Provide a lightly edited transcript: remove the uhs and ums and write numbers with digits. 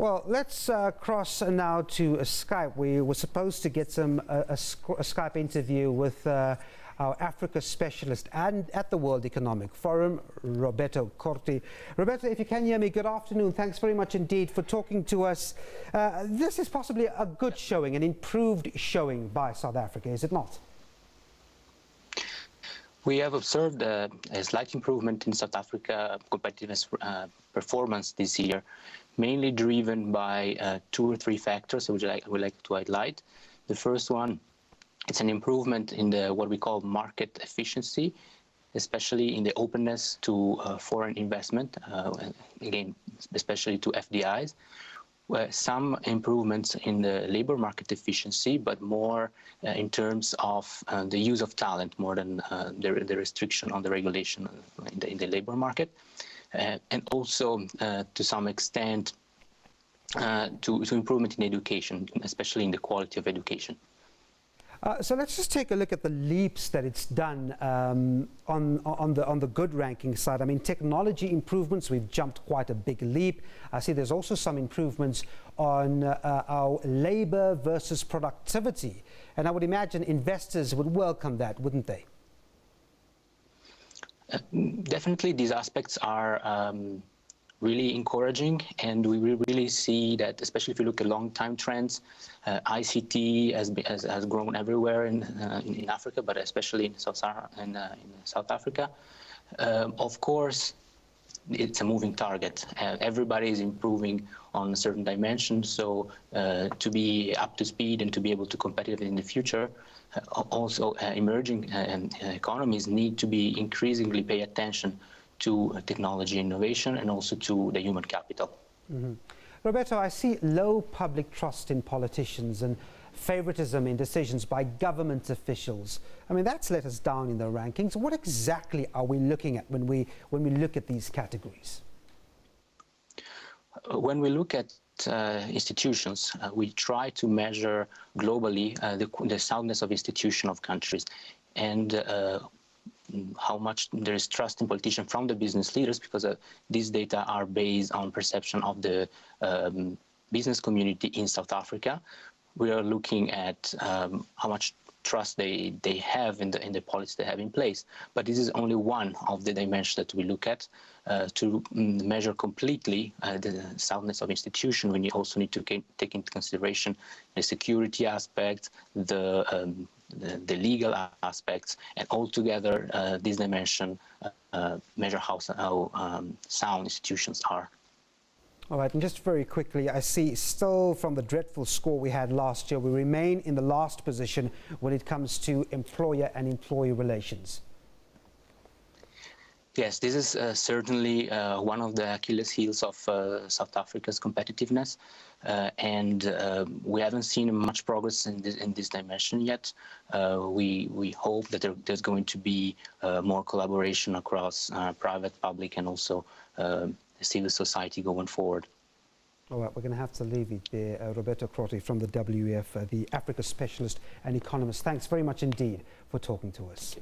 Well, let's cross now to Skype. We were supposed to get a Skype interview with our Africa specialist and at the World Economic Forum, Roberto Corti. Roberto, if you can hear me, good afternoon. Thanks very much indeed for talking to us. This is possibly a good showing, an improved showing by South Africa, is it not? We have observed a slight improvement in South Africa competitiveness performance this year, mainly driven by 2 or 3 factors which I would like to highlight. The first one, it's an improvement in what we call market efficiency, especially in the openness to foreign investment, again, especially to FDIs. Some improvements in the labor market efficiency, but more in terms of the use of talent more than the restriction on the regulation in the labor market. And also, to some extent, to improvement in education, especially in the quality of education. So let's just take a look at the leaps that it's done on the good ranking side. I mean, technology improvements, we've jumped quite a big leap. I see there's also some improvements on our labor versus productivity. And I would imagine investors would welcome that, wouldn't they? Definitely, these aspects are really encouraging, and we really see that, especially if you look at long-time trends, ICT has grown everywhere in Africa, but especially in South Africa. Of course, it's a moving target. Everybody is improving on a certain dimension, so to be up to speed and to be able to compete in the future, also emerging economies need to be increasingly pay attention to technology innovation and also to the human capital. Mm-hmm. Roberto, I see low public trust in politicians and favoritism in decisions by government officials. I mean, that's let us down in the rankings. What exactly are we looking at when we look at these categories? When we look at institutions, we try to measure globally the soundness of institution of countries, and how much there is trust in politicians from the business leaders, because these data are based on perception of the business community in South Africa. We are looking at how much trust they have in the policy they have in place. But this is only one of the dimensions that we look at to measure completely the soundness of institution. We also need to take into consideration the security aspect, the legal aspects, and altogether this dimension measure how sound institutions are. All right, and just very quickly, I see still from the dreadful score we had last year, we remain in the last position when it comes to employer and employee relations. Yes, this is certainly one of the Achilles heels of South Africa's competitiveness, and we haven't seen much progress in this dimension yet. We hope that there's going to be more collaboration across private, public, and also civil society going forward. All right, we're going to have to leave it there. Roberto Corti from the WEF, the Africa specialist and economist. Thanks very much indeed for talking to us.